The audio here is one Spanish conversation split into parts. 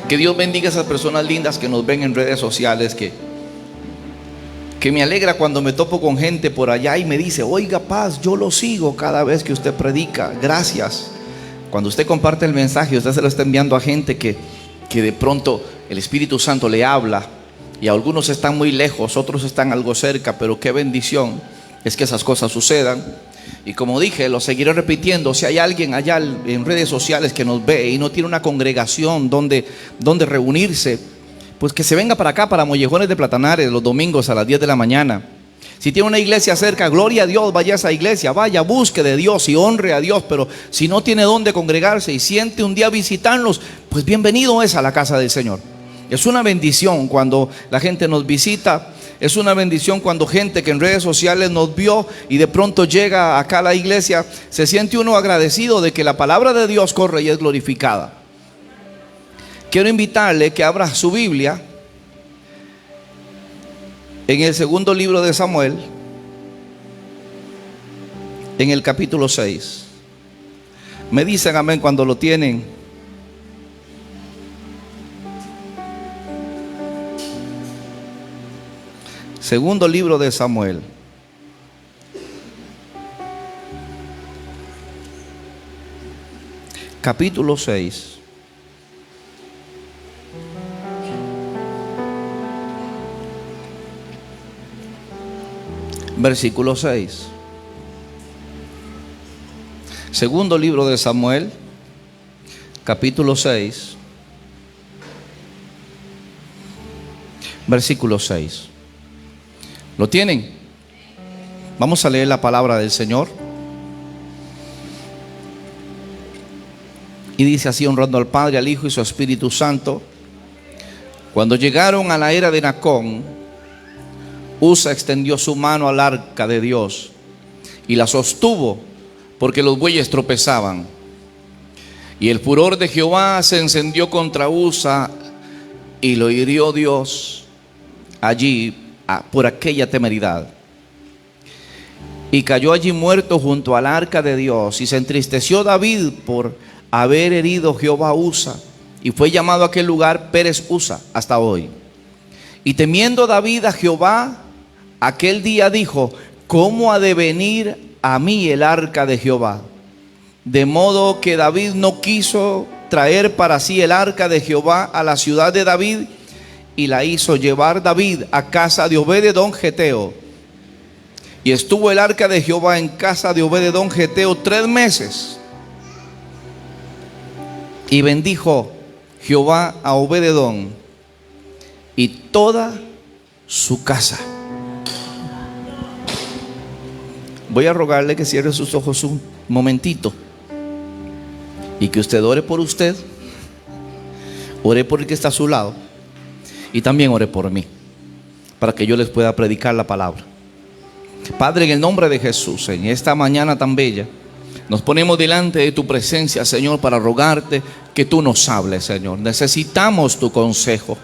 Que Dios bendiga a esas personas lindas que nos ven en redes sociales, que me alegra cuando me topo con gente por allá y me dice: oiga, Paz, yo lo sigo cada vez que usted predica. Gracias. Cuando usted comparte el mensaje, usted se lo está enviando a gente que de pronto el Espíritu Santo le habla, y algunos están muy lejos, otros están algo cerca, pero qué bendición es que esas cosas sucedan. Y como dije, lo seguiré repitiendo: si hay alguien allá en redes sociales que nos ve y no tiene una congregación donde reunirse, pues que se venga para acá, para Mollejones de Platanares, los domingos a las 10 de la mañana. Si tiene una iglesia cerca, gloria a Dios, vaya a esa iglesia, vaya, busque de Dios y honre a Dios. Pero si no tiene dónde congregarse y siente un día visitarnos, pues bienvenido es a la casa del Señor. Es una bendición cuando la gente nos visita. Es una bendición cuando gente que en redes sociales nos vio y de pronto llega acá a la iglesia, se siente uno agradecido de que la palabra de Dios corre y es glorificada. Quiero invitarle que abra su Biblia en el segundo libro de Samuel, en el capítulo 6. Me dicen amén cuando lo tienen. Segundo libro de Samuel, capítulo 6. Versículo 6. Segundo libro de Samuel, capítulo 6, versículo 6. ¿Lo tienen? Vamos a leer la palabra del Señor. Y dice así, honrando al Padre, al Hijo y su Espíritu Santo: cuando llegaron a la era de Nacón, Usa extendió su mano al arca de Dios y la sostuvo, porque los bueyes tropezaban. Y el furor de Jehová se encendió contra Usa, y lo hirió Dios allí por aquella temeridad. Y cayó allí muerto junto al arca de Dios. Y se entristeció David por haber herido Jehová a Usa, y fue llamado aquel lugar Pérez Usa hasta hoy. Y temiendo David a Jehová, aquel día dijo: ¿cómo ha de venir a mí el arca de Jehová? De modo que David no quiso traer para sí el arca de Jehová a la ciudad de David, y la hizo llevar David a casa de Obed-edom geteo. Y estuvo el arca de Jehová en casa de Obed-edom geteo 3 meses. Y bendijo Jehová a Obed-edom y toda su casa. Voy a rogarle que cierre sus ojos un momentito y que usted ore por usted, ore por el que está a su lado, y también ore por mí, para que yo les pueda predicar la palabra. Padre, en el nombre de Jesús, en esta mañana tan bella, nos ponemos delante de tu presencia, Señor, para rogarte que tú nos hables, Señor. Necesitamos tu consejo.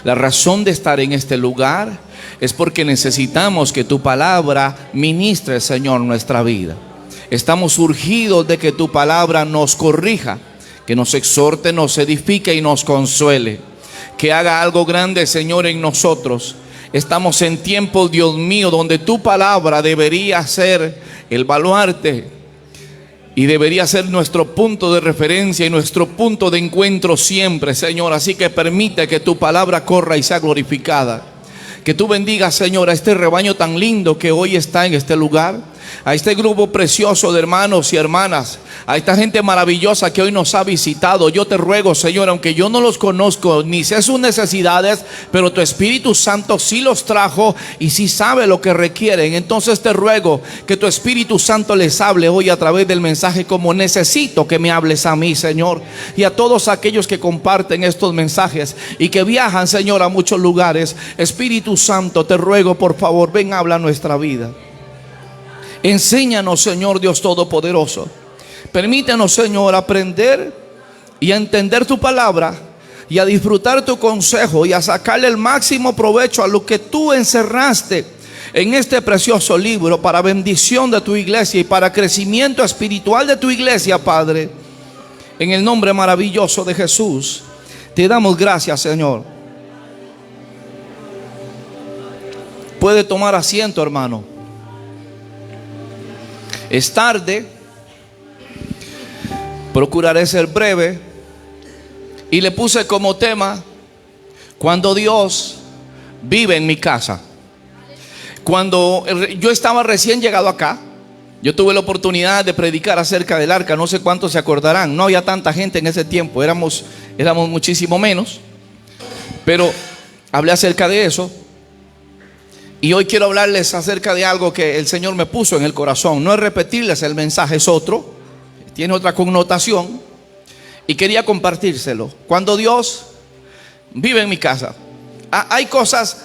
La razón de estar en este lugar es porque necesitamos que tu palabra ministre, Señor, nuestra vida. Estamos urgidos de que tu palabra nos corrija, que nos exhorte, nos edifique y nos consuele, que haga algo grande, Señor, en nosotros. Estamos en tiempos, Dios mío, donde tu palabra debería ser el baluarte y debería ser nuestro punto de referencia y nuestro punto de encuentro siempre, Señor. Así que permite que tu palabra corra y sea glorificada. Que tú bendigas, Señor, a este rebaño tan lindo que hoy está en este lugar, a este grupo precioso de hermanos y hermanas, a esta gente maravillosa que hoy nos ha visitado. Yo te ruego, Señor, aunque yo no los conozco ni sé sus necesidades, pero tu Espíritu Santo sí los trajo y sí sabe lo que requieren. Entonces te ruego que tu Espíritu Santo les hable hoy a través del mensaje, como necesito que me hables a mí, Señor, y a todos aquellos que comparten estos mensajes y que viajan, Señor, a muchos lugares. Espíritu Santo, te ruego, por favor, ven, habla a nuestra vida. Enséñanos, Señor Dios Todopoderoso. Permítanos, Señor, aprender y a entender tu palabra y a disfrutar tu consejo y a sacarle el máximo provecho a lo que tú encerraste en este precioso libro para bendición de tu iglesia y para crecimiento espiritual de tu iglesia, Padre. En el nombre maravilloso de Jesús. Te damos gracias, Señor. Puede tomar asiento, hermano. Es tarde. Procuraré ser breve. Y le puse como tema: cuando Dios vive en mi casa. Cuando yo estaba recién llegado acá, yo tuve la oportunidad de predicar acerca del arca. No sé cuántos se acordarán. No había tanta gente en ese tiempo. Éramos muchísimo menos. Pero hablé acerca de eso. Y hoy quiero hablarles acerca de algo que el Señor me puso en el corazón. No es repetirles el mensaje, es otro. Tiene otra connotación. Y quería compartírselo. Cuando Dios vive en mi casa. Hay cosas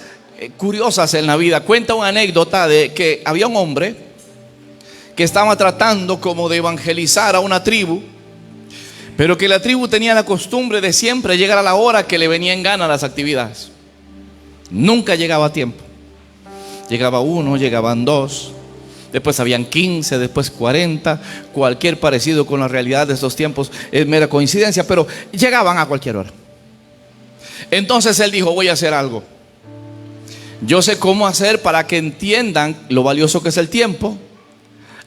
curiosas en la vida. Cuenta una anécdota de que había un hombre que estaba tratando como de evangelizar a una tribu, pero que la tribu tenía la costumbre de siempre llegar a la hora que le venía en gana a las actividades. Nunca llegaba a tiempo. Llegaba uno, llegaban dos, después habían 15, después 40. Cualquier parecido con la realidad de estos tiempos es mera coincidencia, pero llegaban a cualquier hora. Entonces él dijo: voy a hacer algo. Yo sé cómo hacer para que entiendan lo valioso que es el tiempo.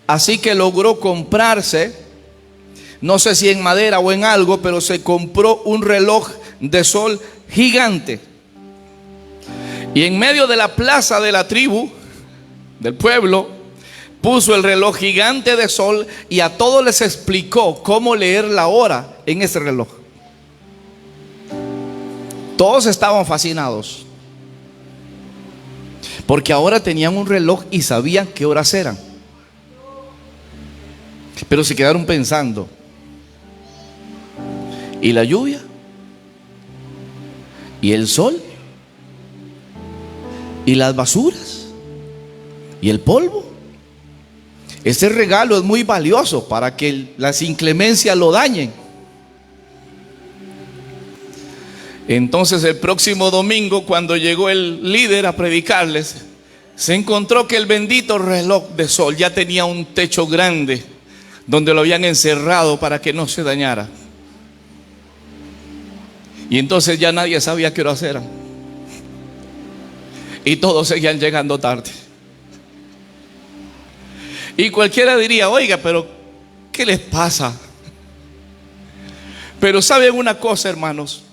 Así que logró comprarse, no sé si en madera o en algo, pero se compró un reloj de sol gigante. Y en medio de la plaza de la tribu, del pueblo, puso el reloj gigante de sol y a todos les explicó cómo leer la hora en ese reloj. Todos estaban fascinados, porque ahora tenían un reloj y sabían qué horas eran. Pero se quedaron pensando: ¿y la lluvia? ¿Y el sol? ¿Y las basuras? ¿Y el polvo? Este regalo es muy valioso para que las inclemencias lo dañen. Entonces el próximo domingo, cuando llegó el líder a predicarles, se encontró que el bendito reloj de sol ya tenía un techo grande donde lo habían encerrado para que no se dañara. Y entonces ya nadie sabía qué horas eran. Y todos seguían llegando tarde. Y cualquiera diría: oiga, pero ¿qué les pasa? Pero ¿saben una cosa, hermanos?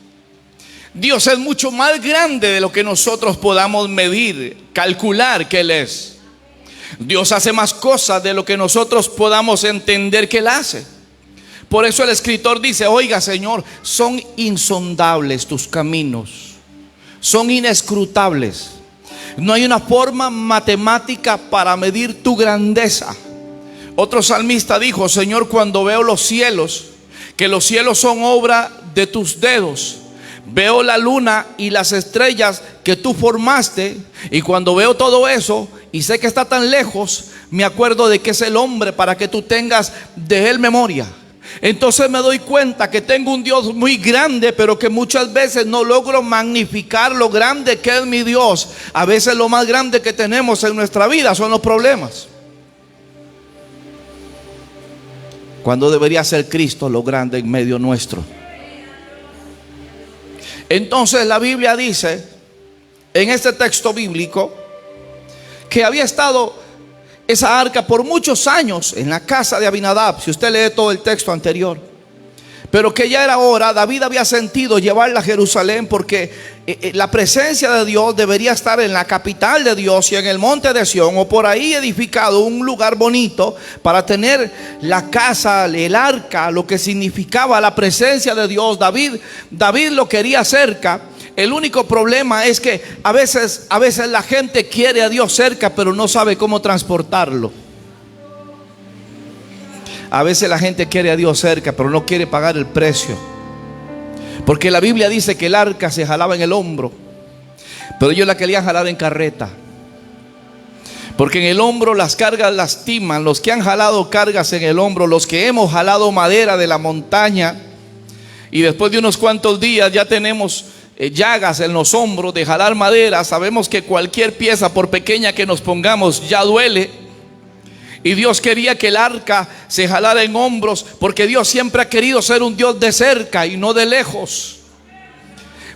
Dios es mucho más grande de lo que nosotros podamos medir, calcular que Él es. Dios hace más cosas de lo que nosotros podamos entender que Él hace. Por eso el escritor dice: oiga, Señor, son insondables tus caminos, son inescrutables. No hay una forma matemática para medir tu grandeza. Otro salmista dijo: Señor, cuando veo los cielos, que los cielos son obra de tus dedos, veo la luna y las estrellas que tú formaste, y cuando veo todo eso y sé que está tan lejos, me acuerdo de que es el hombre para que tú tengas de él memoria. Entonces me doy cuenta que tengo un Dios muy grande, pero que muchas veces no logro magnificar lo grande que es mi Dios. A veces lo más grande que tenemos en nuestra vida son los problemas, cuando debería ser Cristo lo grande en medio nuestro. Entonces la Biblia dice en este texto bíblico que había estado esa arca por muchos años en la casa de Abinadab, si usted lee todo el texto anterior, pero que ya era hora. David había sentido llevarla a Jerusalén, porque la presencia de Dios debería estar en la capital de Dios y en el monte de Sión, o por ahí edificado un lugar bonito para tener la casa, el arca, lo que significaba la presencia de Dios. David lo quería cerca. El único problema es que a veces la gente quiere a Dios cerca, pero no sabe cómo transportarlo. A veces la gente quiere a Dios cerca, pero no quiere pagar el precio. Porque la Biblia dice que el arca se jalaba en el hombro, pero ellos la querían jalar en carreta. Porque en el hombro las cargas lastiman. Los que han jalado cargas en el hombro, los que hemos jalado madera de la montaña, y después de unos cuantos días ya tenemos llagas en los hombros de jalar madera, sabemos que cualquier pieza, por pequeña que nos pongamos, ya duele. Y Dios quería que el arca se jalara en hombros, porque Dios siempre ha querido ser un Dios de cerca y no de lejos.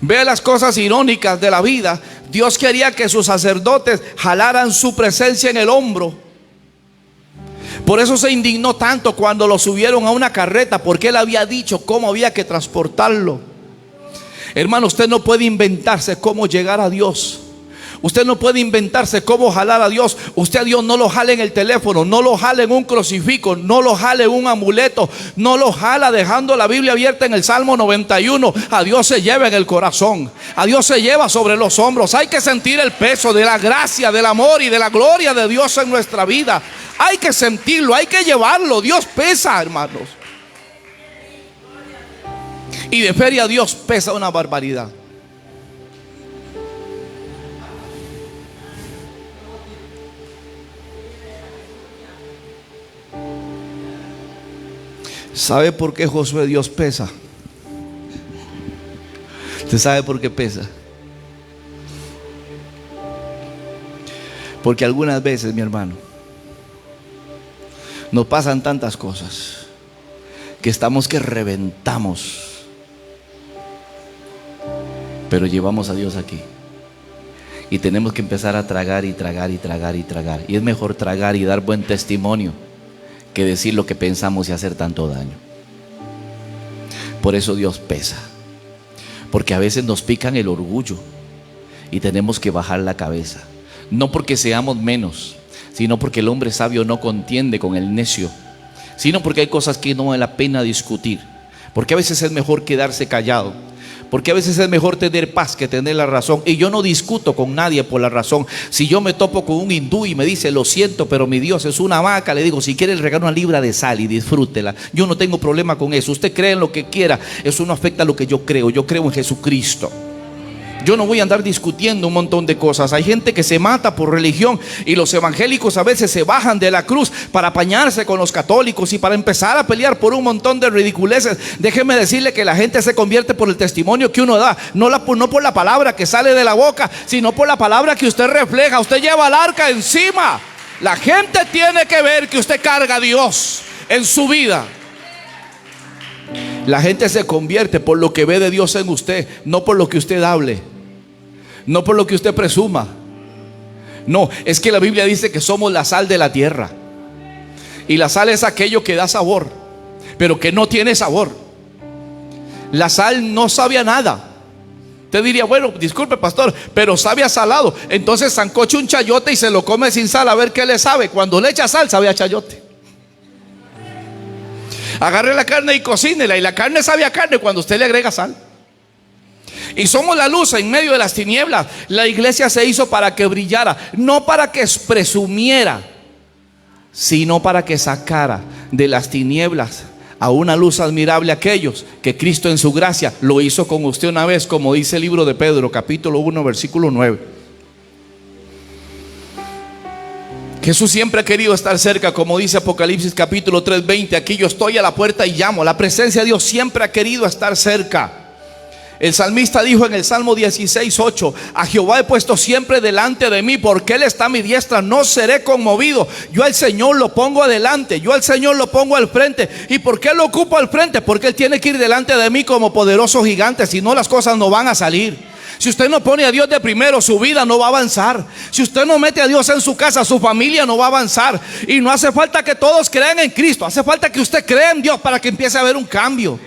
Vea las cosas irónicas de la vida. Dios quería que sus sacerdotes jalaran su presencia en el hombro. Por eso se indignó tanto cuando lo subieron a una carreta, porque él había dicho cómo había que transportarlo. Hermano, usted no puede inventarse cómo llegar a Dios. Usted no puede inventarse cómo jalar a Dios. Usted a Dios no lo jala en el teléfono, no lo jala en un crucifijo, no lo jala en un amuleto, no lo jala dejando la Biblia abierta en el Salmo 91. A Dios se lleva en el corazón, a Dios se lleva sobre los hombros. Hay que sentir el peso de la gracia, del amor y de la gloria de Dios en nuestra vida. Hay que sentirlo, hay que llevarlo. Dios pesa, hermanos. Y de feria Dios pesa una barbaridad. ¿Sabe por qué Josué Dios pesa? ¿Usted sabe por qué pesa? Porque algunas veces, mi hermano, nos pasan tantas cosas que estamos que reventamos, pero llevamos a Dios aquí. Y tenemos que empezar a tragar y tragar y tragar y tragar. Y es mejor tragar y dar buen testimonio que decir lo que pensamos y hacer tanto daño. Por eso Dios pesa. Porque a veces nos pican el orgullo y tenemos que bajar la cabeza. No porque seamos menos, sino porque el hombre sabio no contiende con el necio, sino porque hay cosas que no vale la pena discutir. Porque a veces es mejor quedarse callado. Porque a veces es mejor tener paz que tener la razón. Y yo no discuto con nadie por la razón. Si yo me topo con un hindú y me dice: lo siento, pero mi Dios es una vaca, le digo: si quiere le regalo una libra de sal y disfrútela. Yo no tengo problema con eso. Usted cree en lo que quiera, eso no afecta a lo que yo creo. Yo creo en Jesucristo. Yo no voy a andar discutiendo un montón de cosas. Hay gente que se mata por religión, y los evangélicos a veces se bajan de la cruz para apañarse con los católicos y para empezar a pelear por un montón de ridiculeces. Déjeme decirle que la gente se convierte por el testimonio que uno da, no por la palabra que sale de la boca, sino por la palabra que usted refleja. Usted lleva el arca encima. La gente tiene que ver que usted carga a Dios en su vida. La gente se convierte por lo que ve de Dios en usted, no por lo que usted hable, no por lo que usted presuma. No, es que la Biblia dice que somos la sal de la tierra. Y la sal es aquello que da sabor, pero que no tiene sabor. La sal no sabe a nada. Usted diría: bueno, disculpe pastor, pero sabe a salado. Entonces sancoche un chayote y se lo come sin sal, a ver qué le sabe. Cuando le echa sal, sabe a chayote. Agarre la carne y cocínela, y la carne sabe a carne cuando usted le agrega sal. Y somos la luz en medio de las tinieblas. La iglesia se hizo para que brillara, no para que presumiera, sino para que sacara de las tinieblas a una luz admirable a aquellos que Cristo en su gracia lo hizo con usted una vez, como dice el libro de Pedro, capítulo 1, versículo 9. Jesús siempre ha querido estar cerca, como dice Apocalipsis capítulo 3:20. Aquí yo estoy a la puerta y llamo. La presencia de Dios siempre ha querido estar cerca. El salmista dijo en el Salmo 16:8: a Jehová he puesto siempre delante de mí, porque Él está a mi diestra, no seré conmovido. Yo al Señor lo pongo adelante, yo al Señor lo pongo al frente. ¿Y por qué lo ocupo al frente? Porque Él tiene que ir delante de mí como poderoso gigante. Si no, las cosas no van a salir. Si usted no pone a Dios de primero, su vida no va a avanzar. Si usted no mete a Dios en su casa, su familia no va a avanzar. Y no hace falta que todos crean en Cristo, hace falta que usted crea en Dios para que empiece a haber un cambio.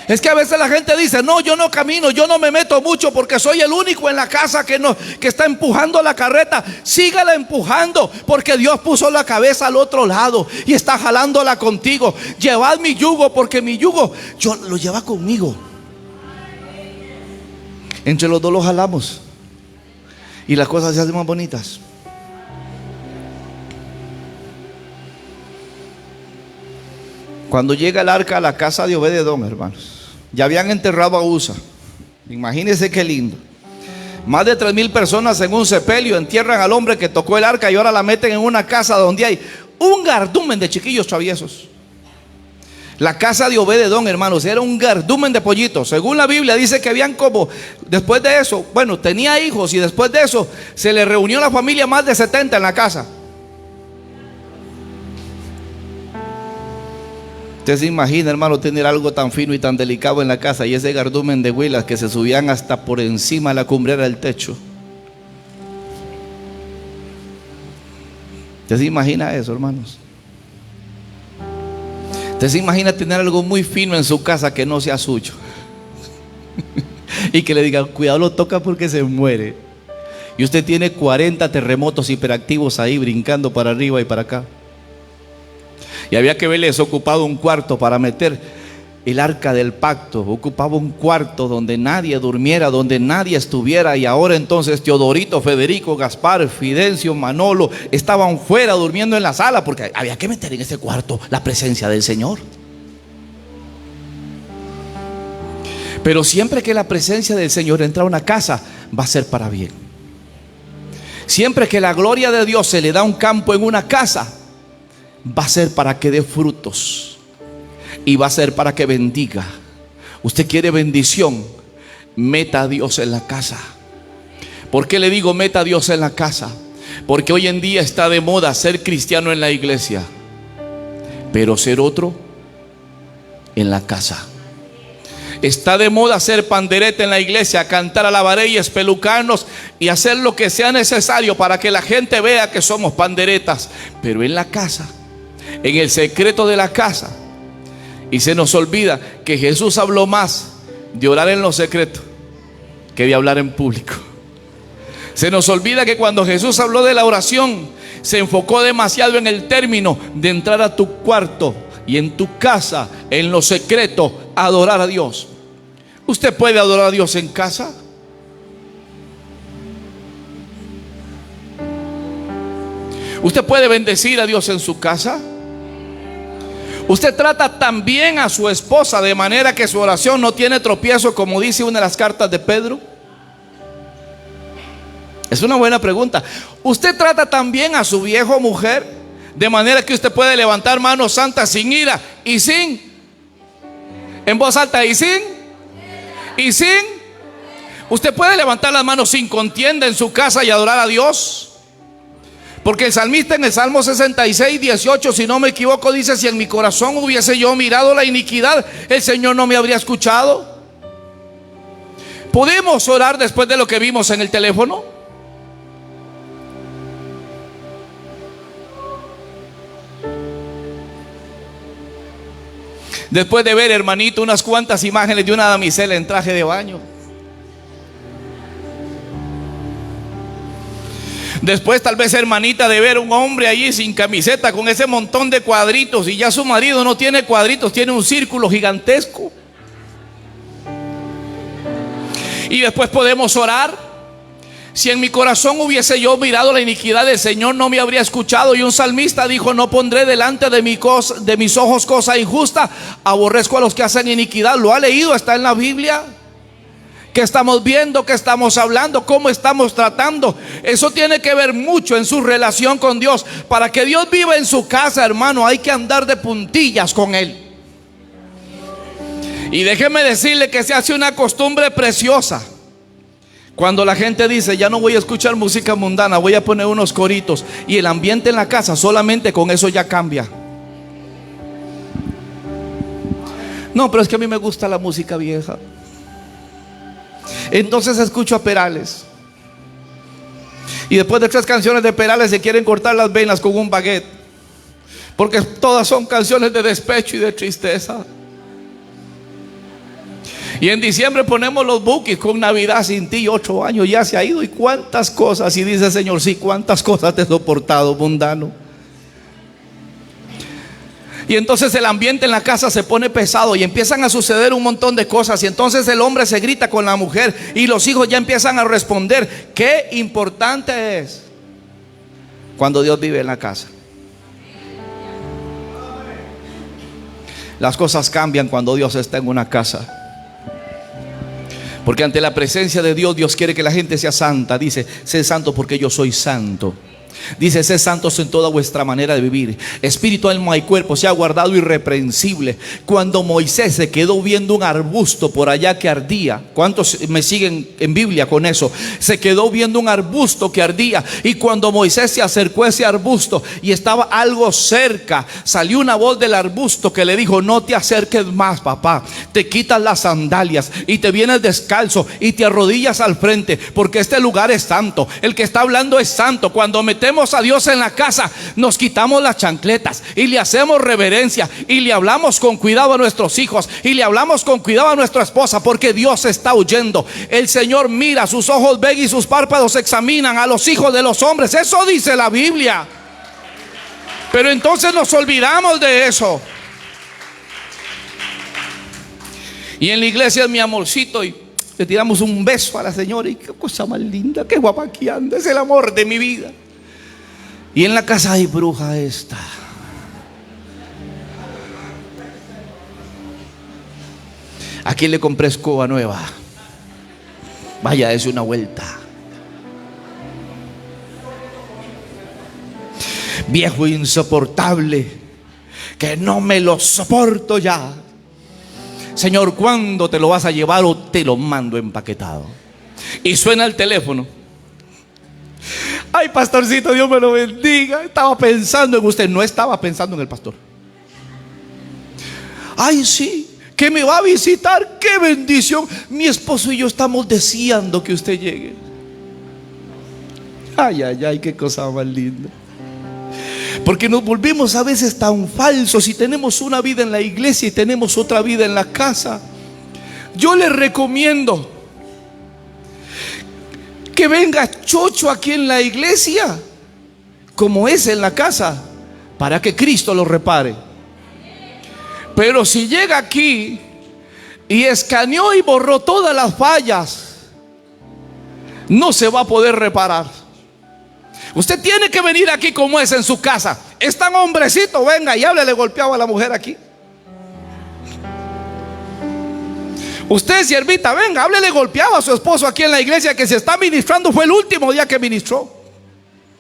Es que a veces la gente dice: no, yo no camino, yo no me meto mucho porque soy el único en la casa que está empujando la carreta. Sígala empujando, porque Dios puso la cabeza al otro lado y está jalándola contigo. Llevad mi yugo, porque mi yugo yo lo lleva conmigo. Entre los dos lo jalamos y las cosas se hacen más bonitas. Cuando llega el arca a la casa de Obed-edom, hermanos, ya habían enterrado a Usa. Imagínense qué lindo. Más de 3,000 personas en un sepelio entierran al hombre que tocó el arca, y ahora la meten en una casa donde hay un gardumen de chiquillos traviesos. La casa de Obed-edom, hermanos, era un gardumen de pollitos. Según la Biblia dice que habían como, después de eso, bueno, tenía hijos, y después de eso se le reunió la familia más de 70 en la casa. Usted se imagina, hermano, tener algo tan fino y tan delicado en la casa y ese gardumen de huilas que se subían hasta por encima de la cumbrera del techo. ¿Usted se imagina eso, hermanos? ¿Usted se imagina tener algo muy fino en su casa que no sea suyo? Y que le digan, cuidado, lo toca porque se muere. Y usted tiene 40 terremotos hiperactivos ahí brincando para arriba y para acá. Y había que verles ocupado un cuarto para meter el arca del pacto. Ocupaba un cuarto donde nadie durmiera, donde nadie estuviera. Y ahora entonces Teodorito, Federico, Gaspar, Fidencio, Manolo estaban fuera durmiendo en la sala, porque había que meter en ese cuarto la presencia del Señor. Pero siempre que la presencia del Señor entra a una casa, va a ser para bien. Siempre que la gloria de Dios se le da un campo en una casa, va a ser para que dé frutos y va a ser para que bendiga. Usted quiere bendición, meta a Dios en la casa. ¿Por qué le digo meta a Dios en la casa? Porque hoy en día está de moda ser cristiano en la iglesia, pero ser otro en la casa. Está de moda ser pandereta en la iglesia, cantar alabaré y espelucarnos y hacer lo que sea necesario para que la gente vea que somos panderetas. Pero en la casa, en el secreto de la casa, y se nos olvida que Jesús habló más de orar en lo secreto que de hablar en público. Se nos olvida que cuando Jesús habló de la oración, se enfocó demasiado en el término de entrar a tu cuarto y en tu casa, en lo secreto, adorar a Dios. ¿Usted puede adorar a Dios en casa? ¿Usted puede bendecir a Dios en su casa? ¿Usted trata también a su esposa de manera que su oración no tiene tropiezo, como dice una de las cartas de Pedro? Es una buena pregunta. ¿Usted trata también a su viejo o mujer de manera que usted puede levantar manos santas sin ira y sin, en voz alta, y sin? ¿Usted puede levantar las manos sin contienda en su casa y adorar a Dios? Porque el salmista en el Salmo 66, 18, si no me equivoco, dice: si en mi corazón hubiese yo mirado la iniquidad, el Señor no me habría escuchado. ¿Podemos orar después de lo que vimos en el teléfono? Después de ver, hermanito, unas cuantas imágenes de una damisela en traje de baño. Después, tal vez, hermanita, de ver un hombre allí sin camiseta con ese montón de cuadritos, y ya su marido no tiene cuadritos, tiene un círculo gigantesco. Y después podemos orar: si en mi corazón hubiese yo mirado la iniquidad, el Señor no me habría escuchado. Y un salmista dijo: no pondré delante de mis ojos cosa injusta, aborrezco a los que hacen iniquidad. ¿Lo ha leído? Está en la Biblia. ¿Qué estamos viendo? ¿Qué estamos hablando? ¿Cómo estamos tratando? Eso tiene que ver mucho en su relación con Dios. Para que Dios viva en su casa, hermano, hay que andar de puntillas con Él. Y déjeme decirle que se hace una costumbre preciosa cuando la gente dice: ya no voy a escuchar música mundana, voy a poner unos coritos. Y el ambiente en la casa, solamente con eso ya cambia. No, pero es que a mí me gusta la música vieja. Entonces escucho a Perales, y después de 3 canciones de Perales se quieren cortar las venas con un baguette, porque todas son canciones de despecho y de tristeza. Y en diciembre ponemos los bookies con Navidad sin ti, 8 años ya se ha ido, y cuántas cosas. Y dice el Señor: sí, cuántas cosas te he soportado, mundano. Y entonces el ambiente en la casa se pone pesado y empiezan a suceder un montón de cosas. Y entonces el hombre se grita con la mujer y los hijos ya empiezan a responder. Qué importante es cuando Dios vive en la casa. Las cosas cambian cuando Dios está en una casa. Porque ante la presencia de Dios, Dios quiere que la gente sea santa. Dice: sé santo porque yo soy santo. Dice: sed santos en toda vuestra manera de vivir. Espíritu, alma y cuerpo sea guardado irreprensible. Cuando Moisés se quedó viendo un arbusto por allá que ardía. ¿Cuántos me siguen en Biblia con eso? Se quedó viendo un arbusto que ardía. Y cuando Moisés se acercó a ese arbusto y estaba algo cerca, salió una voz del arbusto que le dijo: no te acerques más, papá. Te quitas las sandalias y te vienes descalzo y te arrodillas al frente, porque este lugar es santo. El que está hablando es santo. Cuando metemos a Dios en la casa, nos quitamos las chancletas y le hacemos reverencia y le hablamos con cuidado a nuestros hijos y le hablamos con cuidado a nuestra esposa, porque Dios está huyendo. El Señor mira, sus ojos ven y sus párpados examinan a los hijos de los hombres. Eso dice la Biblia. Pero entonces nos olvidamos de eso. Y en la iglesia es mi amorcito y le tiramos un beso a la señora y qué cosa más linda, qué guapa que anda, es el amor de mi vida. Y en la casa hay bruja esta. Aquí le compré escoba nueva. Vaya, dése una vuelta. Viejo insoportable, que no me lo soporto ya. Señor, ¿cuándo te lo vas a llevar o te lo mando empaquetado? Y suena el teléfono. Ay, pastorcito, Dios me lo bendiga. Estaba pensando en usted. No estaba pensando en el pastor. Ay, sí, que me va a visitar. ¡Qué bendición! Mi esposo y yo estamos deseando que usted llegue. Ay, ay, ay, qué cosa más linda. Porque nos volvemos a veces tan falsos y tenemos una vida en la iglesia y tenemos otra vida en la casa. Yo les recomiendo que venga chocho aquí en la iglesia como es en la casa, para que Cristo lo repare. Pero si llega aquí y escaneó y borró todas las fallas, no se va a poder reparar. Usted tiene que venir aquí como es en su casa. Es tan hombrecito, venga y háblele golpeado a la mujer aquí. Usted, siervita, venga, háblele golpeado a su esposo aquí en la iglesia, que se está ministrando. Fue el último día que ministró.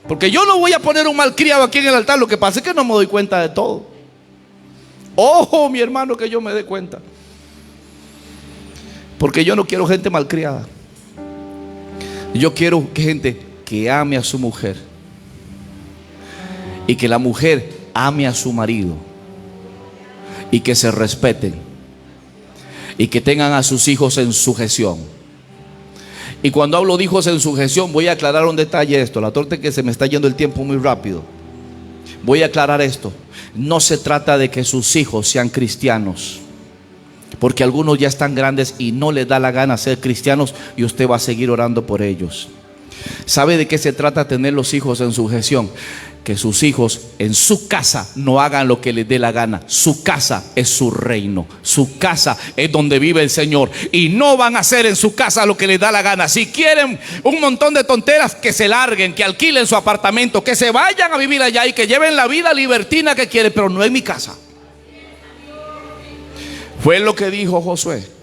Porque yo no voy a poner un malcriado aquí en el altar. Lo que pasa es que no me doy cuenta de todo. Ojo, mi hermano, que yo me dé cuenta. Porque yo no quiero gente malcriada. Yo quiero gente que ame a su mujer y que la mujer ame a su marido y que se respeten y que tengan a sus hijos en sujeción. Y cuando hablo de hijos en sujeción, voy a aclarar un detalle esto. La torta, que se me está yendo el tiempo muy rápido. Voy a aclarar esto. No se trata de que sus hijos sean cristianos, porque algunos ya están grandes y no les da la gana ser cristianos, y usted va a seguir orando por ellos. ¿Sabe de qué se trata tener los hijos en sujeción? Que sus hijos en su casa no hagan lo que les dé la gana. Su casa es su reino. Su casa es donde vive el Señor. Y no van a hacer en su casa lo que les da la gana. Si quieren un montón de tonteras, que se larguen, que alquilen su apartamento, que se vayan a vivir allá y que lleven la vida libertina que quieren, pero no en mi casa. Fue lo que dijo Josué.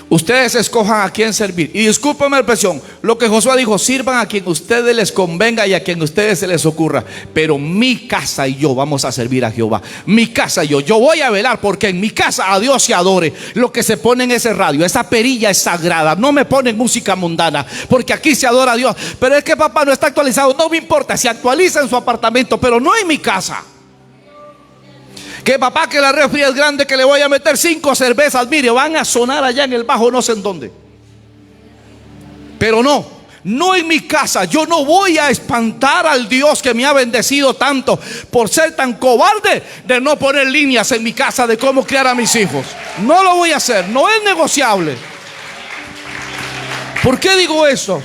Ustedes escojan a quién servir. Y discúlpenme la expresión, lo que Josué dijo: sirvan a quien ustedes les convenga y a quien ustedes se les ocurra, pero mi casa y yo vamos a servir a Jehová. Mi casa y yo voy a velar porque en mi casa a Dios se adore. Lo que se pone en ese radio, esa perilla es sagrada. No me ponen música mundana, porque aquí se adora a Dios. Pero es que papá no está actualizado. No me importa, se actualiza en su apartamento, pero no en mi casa. Que papá, que la refri es grande, que le voy a meter 5 cervezas. Mire, van a sonar allá en el bajo, no sé en dónde. Pero no en mi casa. Yo no voy a espantar al Dios que me ha bendecido tanto por ser tan cobarde de no poner líneas en mi casa de cómo criar a mis hijos. No lo voy a hacer, no es negociable. ¿Por qué digo eso?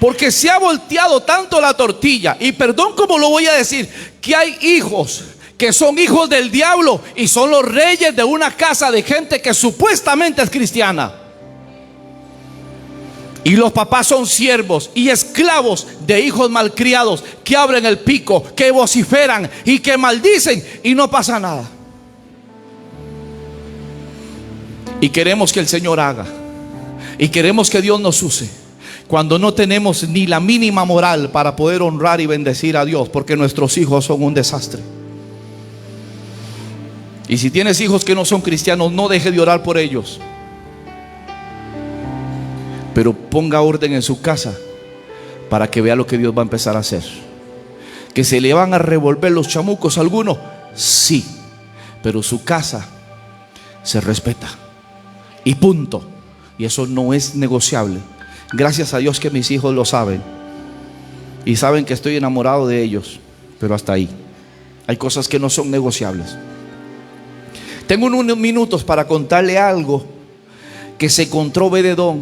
Porque se ha volteado tanto la tortilla. Y perdón, ¿cómo lo voy a decir? Que hay hijos que son hijos del diablo y son los reyes de una casa de gente que supuestamente es cristiana. Y los papás son siervos y esclavos de hijos malcriados que abren el pico, que vociferan y que maldicen y no pasa nada. Y queremos que el Señor haga, y queremos que Dios nos use. Cuando no tenemos ni la mínima moral para poder honrar y bendecir a Dios, porque nuestros hijos son un desastre. Y si tienes hijos que no son cristianos, no deje de orar por ellos, pero ponga orden en su casa para que vea lo que Dios va a empezar a hacer. Que se le van a revolver los chamucos a algunos, sí, pero su casa se respeta y punto. Y eso no es negociable. Gracias a Dios que mis hijos lo saben y saben que estoy enamorado de ellos, pero hasta ahí. Hay cosas que no son negociables. Tengo unos minutos para contarle algo que se encontró Obed-edom,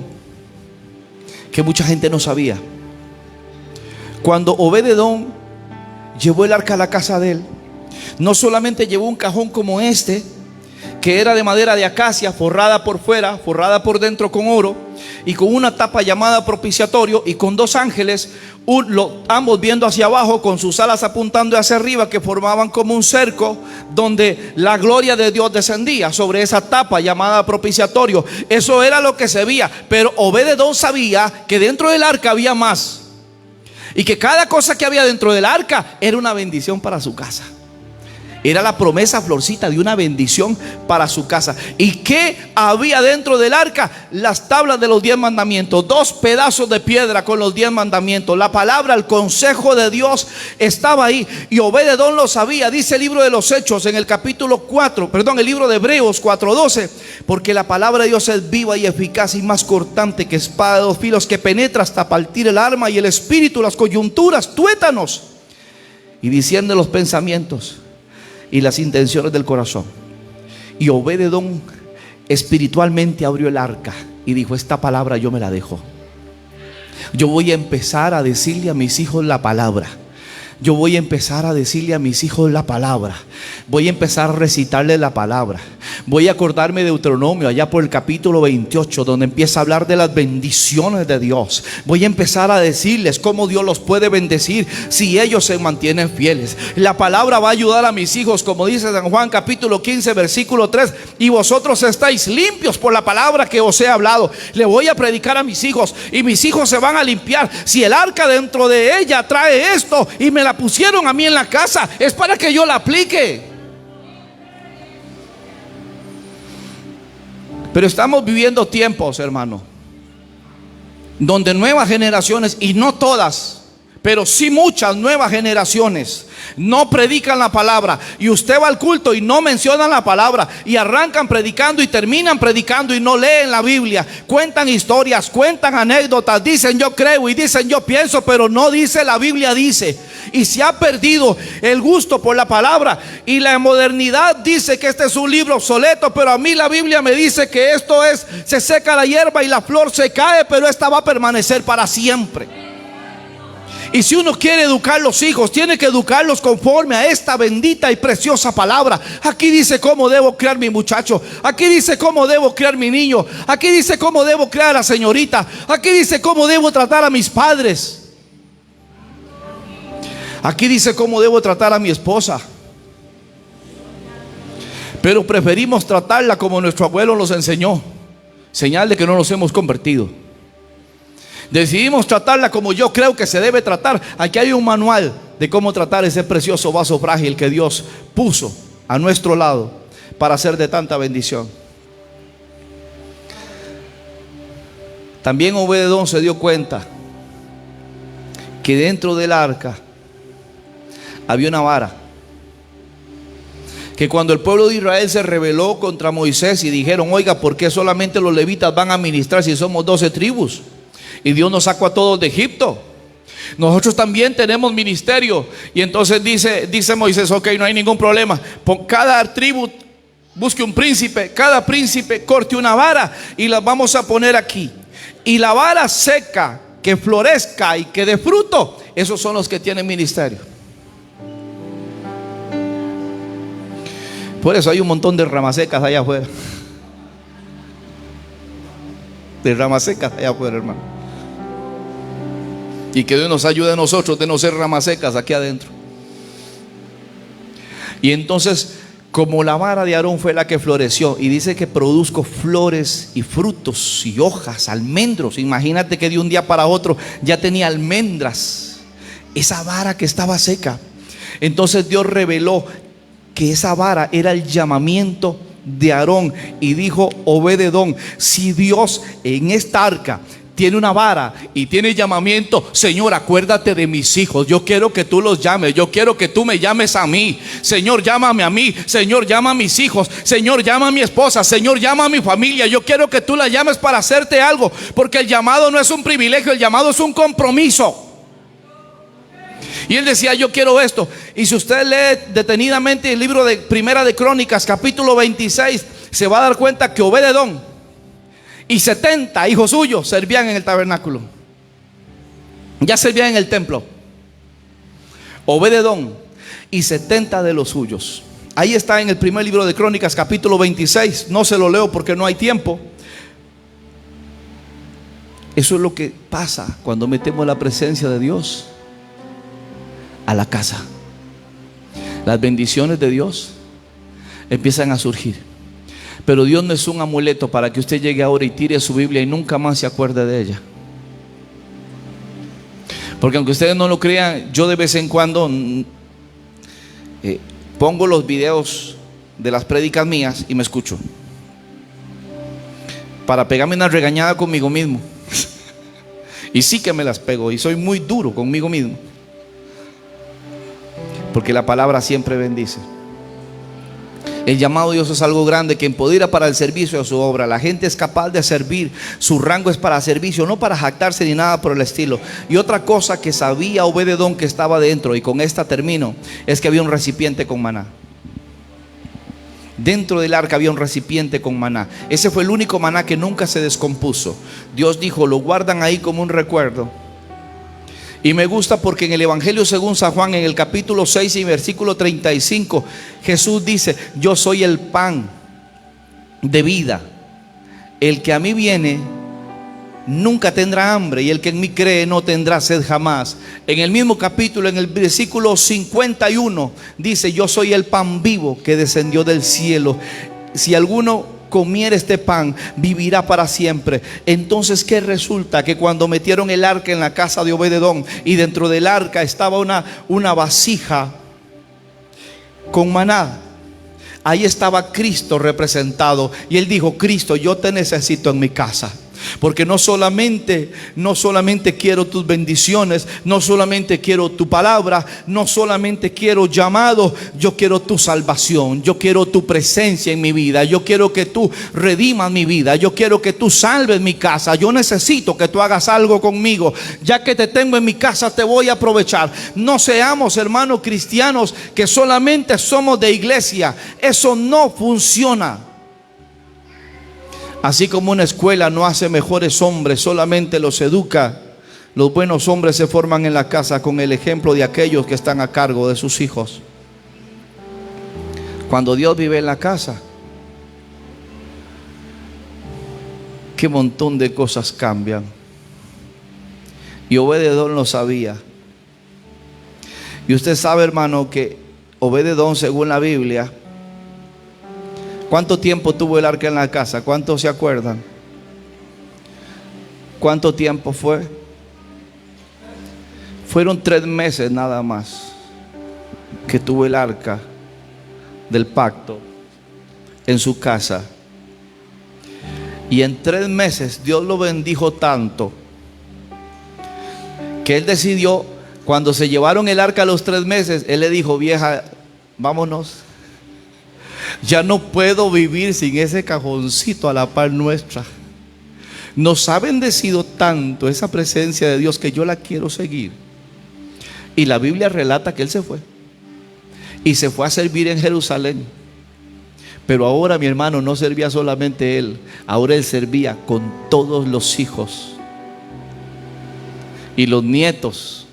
que mucha gente no sabía. Cuando Obed-edom llevó el arca a la casa de él, no solamente llevó un cajón como este, que era de madera de acacia, forrada por fuera, forrada por dentro con oro, y con una tapa llamada propiciatorio, y con dos ángeles, ambos viendo hacia abajo, con sus alas apuntando hacia arriba, que formaban como un cerco, donde la gloria de Dios descendía sobre esa tapa llamada propiciatorio. Eso era lo que se veía. Pero Obed-edom sabía que dentro del arca había más, y que cada cosa que había dentro del arca era una bendición para su casa. Era la promesa, Florcita, de una bendición para su casa. ¿Y qué había dentro del arca? Las tablas de los 10 mandamientos, 2 pedazos de piedra con los 10 mandamientos. La palabra, el consejo de Dios estaba ahí, y Obed-edom lo sabía. Dice el libro de los Hechos en el capítulo 4, el libro de Hebreos 4:12, porque la palabra de Dios es viva y eficaz y más cortante que espada de 2 filos, que penetra hasta partir el alma y el espíritu, las coyunturas, tuétanos, y discierne los pensamientos y las intenciones del corazón. Y Obed-edom espiritualmente abrió el arca y dijo: esta palabra yo me la dejo. Yo voy a empezar a decirle a mis hijos la palabra. Yo voy a empezar a decirle a mis hijos la palabra. Voy a empezar a recitarle la palabra. Voy a acordarme de Deuteronomio, allá por el capítulo 28, donde empieza a hablar de las bendiciones de Dios. Voy a empezar a decirles cómo Dios los puede bendecir si ellos se mantienen fieles. La palabra va a ayudar a mis hijos, como dice San Juan capítulo 15 versículo 3: y vosotros estáis limpios por la palabra que os he hablado. Le voy a predicar a mis hijos, y mis hijos se van a limpiar. Si el arca dentro de ella trae esto, y me la pusieron a mí en la casa, es para que yo la aplique. Pero estamos viviendo tiempos, hermano, donde nuevas generaciones, y no todas, pero sí muchas nuevas generaciones, no predican la palabra. Y usted va al culto y no mencionan la palabra, y arrancan predicando y terminan predicando y no leen la Biblia. Cuentan historias, cuentan anécdotas, dicen yo creo y dicen yo pienso, pero no dice la Biblia dice. Y se ha perdido el gusto por la palabra, y la modernidad dice que este es un libro obsoleto, pero a mí la Biblia me dice que esto es: se seca la hierba y la flor se cae, pero esta va a permanecer para siempre. Y si uno quiere educar los hijos, tiene que educarlos conforme a esta bendita y preciosa palabra. Aquí dice cómo debo criar mi muchacho. Aquí dice cómo debo criar mi niño. Aquí dice cómo debo criar a la señorita. Aquí dice cómo debo tratar a mis padres. Aquí dice cómo debo tratar a mi esposa. Pero preferimos tratarla como nuestro abuelo nos enseñó. Señal de que no nos hemos convertido. Decidimos tratarla como yo creo que se debe tratar. Aquí hay un manual de cómo tratar ese precioso vaso frágil que Dios puso a nuestro lado para ser de tanta bendición. También Obed-edom se dio cuenta que dentro del arca había una vara. Que cuando el pueblo de Israel se rebeló contra Moisés y dijeron: oiga, ¿por qué solamente los levitas van a ministrar si somos 12 tribus? Y Dios nos sacó a todos de Egipto. Nosotros también tenemos ministerio. Y entonces dice Moisés: ok, no hay ningún problema. Por cada tribu busque un príncipe. Cada príncipe corte una vara y la vamos a poner aquí. Y la vara seca, que florezca y que dé fruto, esos son los que tienen ministerio. Por eso hay un montón de ramas secas allá afuera. De ramas secas allá afuera, hermano. Y que Dios nos ayude a nosotros de no ser ramas secas aquí adentro. Y entonces como la vara de Aarón fue la que floreció. Y dice que produzco flores y frutos y hojas, almendros. Imagínate que de un día para otro ya tenía almendras, esa vara que estaba seca. Entonces Dios reveló que esa vara era el llamamiento de Aarón. Y dijo Obed-edom: si Dios en esta arca tiene una vara y tiene llamamiento, Señor, acuérdate de mis hijos. Yo quiero que tú los llames. Yo quiero que tú me llames a mí. Señor, llámame a mí. Señor, llama a mis hijos. Señor, llama a mi esposa. Señor, llama a mi familia. Yo quiero que tú la llames para hacerte algo, porque el llamado no es un privilegio, el llamado es un compromiso. Y él decía: yo quiero esto. Y si usted lee detenidamente el libro de Primera de Crónicas, capítulo 26, se va a dar cuenta que Obed-edom y 70 hijos suyos servían en el tabernáculo. Ya servían en el templo. Obed-edom y 70 de los suyos. Ahí está en el primer libro de Crónicas, capítulo 26. No se lo leo porque no hay tiempo. Eso es lo que pasa cuando metemos la presencia de Dios a la casa. Las bendiciones de Dios empiezan a surgir. Pero Dios no es un amuleto para que usted llegue ahora y tire su Biblia y nunca más se acuerde de ella. Porque aunque ustedes no lo crean, yo de vez en cuando pongo los videos de las prédicas mías y me escucho, para pegarme una regañada conmigo mismo. Y sí que me las pego, y soy muy duro conmigo mismo, porque la palabra siempre bendice. El llamado de Dios es algo grande que empodera para el servicio de su obra. La gente es capaz de servir. Su rango es para servicio, no para jactarse ni nada por el estilo. Y otra cosa que sabía Obed-edom que estaba dentro, y con esta termino, es que había un recipiente con maná. Dentro del arca había un recipiente con maná. Ese fue el único maná que nunca se descompuso. Dios dijo: lo guardan ahí como un recuerdo. Y me gusta porque en el Evangelio según San Juan, en el capítulo 6 y versículo 35, Jesús dice: yo soy el pan de vida. El que a mí viene nunca tendrá hambre, y el que en mí cree no tendrá sed jamás. En el mismo capítulo, en el versículo 51, dice: yo soy el pan vivo que descendió del cielo. Si alguno comiera este pan, vivirá para siempre. Entonces, ¿qué resulta? Que cuando metieron el arca en la casa de Obed-edom, y dentro del arca estaba una vasija con maná, ahí estaba Cristo representado. Y él dijo: Cristo, yo te necesito en mi casa. Porque no solamente quiero tus bendiciones, no solamente quiero tu palabra, no solamente quiero llamado, yo quiero tu salvación, yo quiero tu presencia en mi vida, yo quiero que tú redimas mi vida, yo quiero que tú salves mi casa. Yo necesito que tú hagas algo conmigo. Ya que te tengo en mi casa, te voy a aprovechar. No seamos, hermanos cristianos, que solamente somos de iglesia. Eso no funciona. Así como una escuela no hace mejores hombres, solamente los educa. Los buenos hombres se forman en la casa con el ejemplo de aquellos que están a cargo de sus hijos. Cuando Dios vive en la casa, qué montón de cosas cambian. Y Obed-edom lo sabía. Y usted sabe, hermano, que Obed-edom, según la Biblia, ¿cuánto tiempo tuvo el arca en la casa? ¿Cuántos se acuerdan? ¿Cuánto tiempo fue? Fueron 3 meses nada más que tuvo el arca del pacto en su casa. Y en 3 meses Dios lo bendijo tanto que él decidió, cuando se llevaron el arca a los 3 meses, él le dijo: vieja, vámonos. Ya no puedo vivir sin ese cajoncito a la par nuestra. Nos ha bendecido tanto esa presencia de Dios que yo la quiero seguir. Y la Biblia relata que él se fue. Y se fue a servir en Jerusalén. Pero ahora, mi hermano, no servía solamente él. Ahora él servía con todos los hijos y los nietos,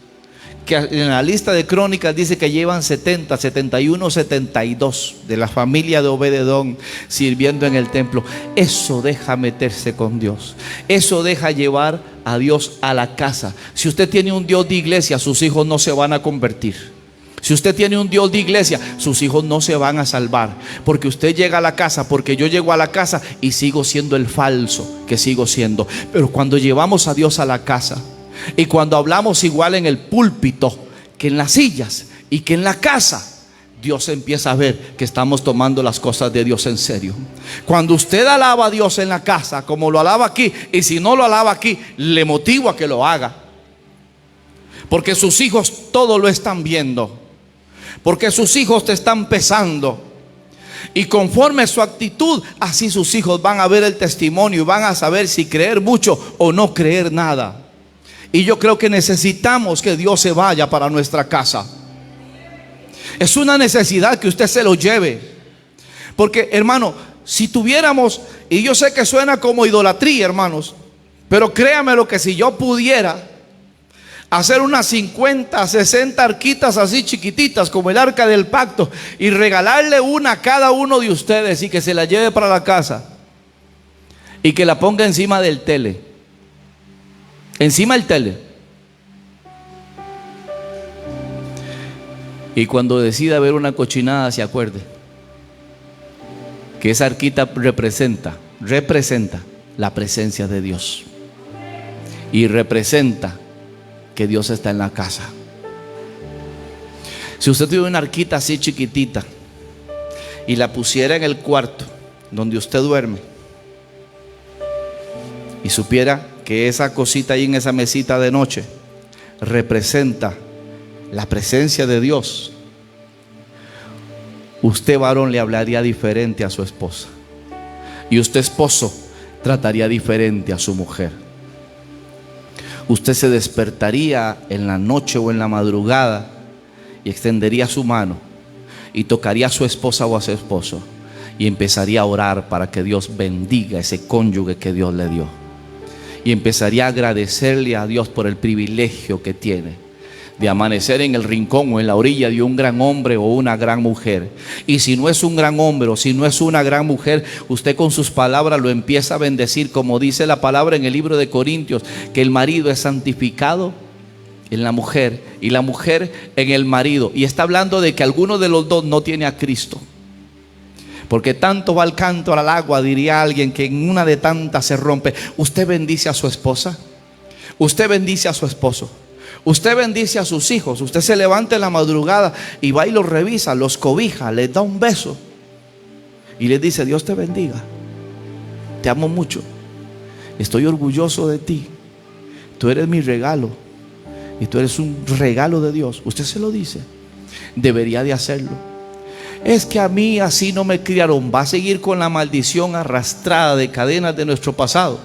que en la lista de Crónicas dice que llevan 70, 71, 72 de la familia de Obed-edom sirviendo en el templo. Eso deja meterse con Dios. Eso deja llevar a Dios a la casa. Si usted tiene un Dios de iglesia, sus hijos no se van a convertir. Si usted tiene un Dios de iglesia, sus hijos no se van a salvar, porque usted llega a la casa, porque yo llego a la casa y sigo siendo el falso que sigo siendo. Pero cuando llevamos a Dios a la casa y cuando hablamos igual en el púlpito que en las sillas y que en la casa, Dios empieza a ver que estamos tomando las cosas de Dios en serio. Cuando usted alaba a Dios en la casa como lo alaba aquí, y si no lo alaba aquí, le motivo a que lo haga, porque sus hijos todo lo están viendo, porque sus hijos te están pesando, y conforme su actitud, así sus hijos van a ver el testimonio y van a saber si creer mucho o no creer nada. Y yo creo que necesitamos que Dios se vaya para nuestra casa. Es una necesidad que usted se lo lleve, porque hermano, si tuviéramos, y yo sé que suena como idolatría, hermanos, pero créame lo que si yo pudiera hacer unas 50, 60 arquitas así chiquititas como el arca del pacto y regalarle una a cada uno de ustedes y que se la lleve para la casa y que la ponga encima del tele, encima del tele, y cuando decida ver una cochinada se acuerde que esa arquita representa la presencia de Dios y representa que Dios está en la casa. Si usted tuviera una arquita así chiquitita y la pusiera en el cuarto donde usted duerme y supiera que esa cosita ahí en esa mesita de noche representa la presencia de Dios, usted varón le hablaría diferente a su esposa, y usted esposo trataría diferente a su mujer. Usted se despertaría en la noche o en la madrugada y extendería su mano y tocaría a su esposa o a su esposo y empezaría a orar para que Dios bendiga ese cónyuge que Dios le dio, y empezaría a agradecerle a Dios por el privilegio que tiene de amanecer en el rincón o en la orilla de un gran hombre o una gran mujer. Y si no es un gran hombre o si no es una gran mujer, usted con sus palabras lo empieza a bendecir, como dice la palabra en el libro de Corintios, que el marido es santificado en la mujer y la mujer en el marido. Y está hablando de que alguno de los dos no tiene a Cristo, porque tanto va el canto al agua, diría alguien, que en una de tantas se rompe. Usted bendice a su esposa, usted bendice a su esposo, usted bendice a sus hijos. Usted se levanta en la madrugada y va y los revisa, los cobija, les da un beso y les dice: Dios te bendiga, te amo mucho, estoy orgulloso de ti, tú eres mi regalo y tú eres un regalo de Dios. Usted se lo dice, debería de hacerlo. Es que a mí así no me criaron. Va a seguir con la maldición arrastrada de cadenas de nuestro pasado.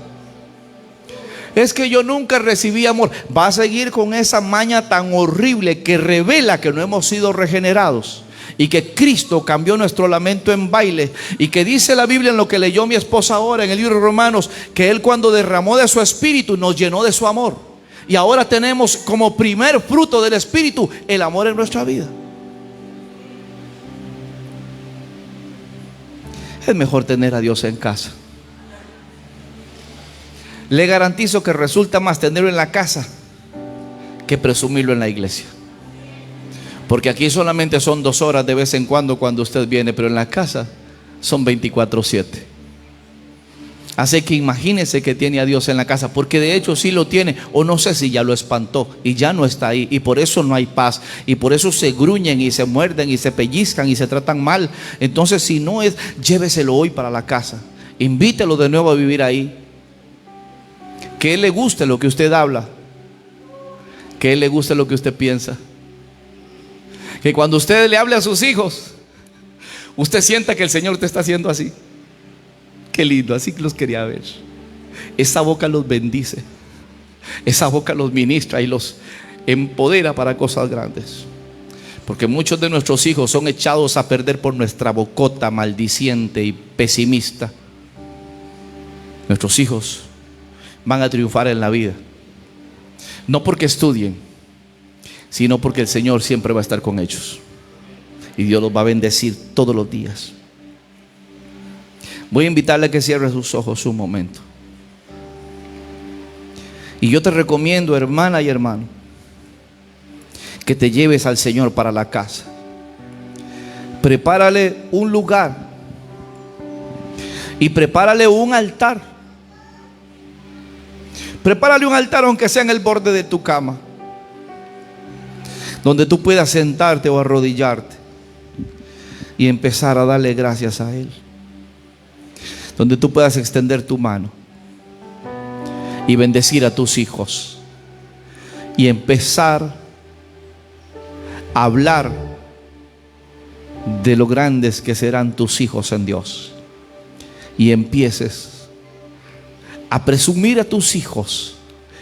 Es que yo nunca recibí amor. Va a seguir con esa maña tan horrible que revela que no hemos sido regenerados y que Cristo cambió nuestro lamento en baile, y que dice la Biblia, en lo que leyó mi esposa ahora en el libro de Romanos, que Él, cuando derramó de su espíritu, nos llenó de su amor, y ahora tenemos como primer fruto del espíritu el amor en nuestra vida. Es mejor tener a Dios en casa. Le garantizo que resulta más tenerlo en la casa que presumirlo en la iglesia, porque aquí solamente son 2 horas de vez en cuando usted viene, pero en la casa son 24/7. Así que imagínese que tiene a Dios en la casa, porque de hecho sí lo tiene, o no sé si ya lo espantó y ya no está ahí, y por eso no hay paz, y por eso se gruñen y se muerden y se pellizcan y se tratan mal. Entonces, si no es, lléveselo hoy para la casa, invítelo de nuevo a vivir ahí, que Él le guste lo que usted habla, que Él le guste lo que usted piensa, que cuando usted le hable a sus hijos, usted sienta que el Señor te está haciendo así. Qué lindo, así que los quería ver. Esa boca los bendice, esa boca los ministra y los empodera para cosas grandes. Porque muchos de nuestros hijos son echados a perder por nuestra bocota maldiciente y pesimista. Nuestros hijos van a triunfar en la vida, no porque estudien, sino porque el Señor siempre va a estar con ellos, y Dios los va a bendecir todos los días. Voy a invitarle a que cierre sus ojos un momento. Y yo te recomiendo, hermana y hermano, que te lleves al Señor para la casa. Prepárale un lugar y prepárale un altar. Prepárale un altar, aunque sea en el borde de tu cama, donde tú puedas sentarte o arrodillarte y empezar a darle gracias a Él. Donde tú puedas extender tu mano y bendecir a tus hijos y empezar a hablar de lo grandes que serán tus hijos en Dios. Y empieces a presumir a tus hijos,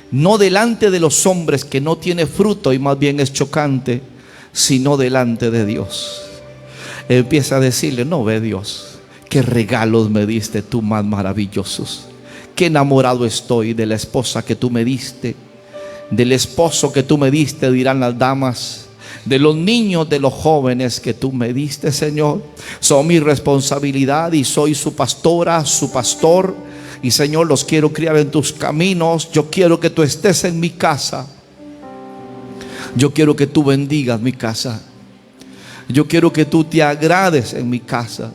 no delante de los hombres, que no tiene fruto y más bien es chocante, sino delante de Dios. Empieza a decirle: no, ve Dios, qué regalos me diste tú más maravillosos. Qué enamorado estoy de la esposa que tú me diste, del esposo que tú me diste, dirán las damas, de los niños, de los jóvenes que tú me diste, Señor. Son mi responsabilidad y soy su pastora, su pastor. Y Señor, los quiero criar en tus caminos. Yo quiero que tú estés en mi casa. Yo quiero que tú bendigas mi casa. Yo quiero que tú te agrades en mi casa.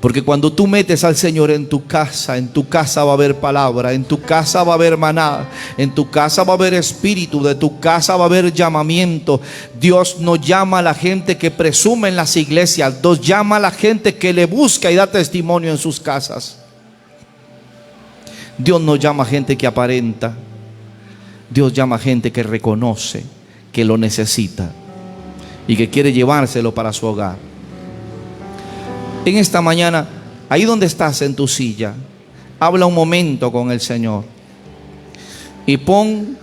Porque cuando tú metes al Señor en tu casa va a haber palabra, en tu casa va a haber maná, en tu casa va a haber espíritu, de tu casa va a haber llamamiento. Dios no llama a la gente que presume en las iglesias. Dios llama a la gente que le busca y da testimonio en sus casas. Dios no llama a gente que aparenta. Dios llama a gente que reconoce que lo necesita y que quiere llevárselo para su hogar. En esta mañana, ahí donde estás en tu silla, habla un momento con el Señor y pon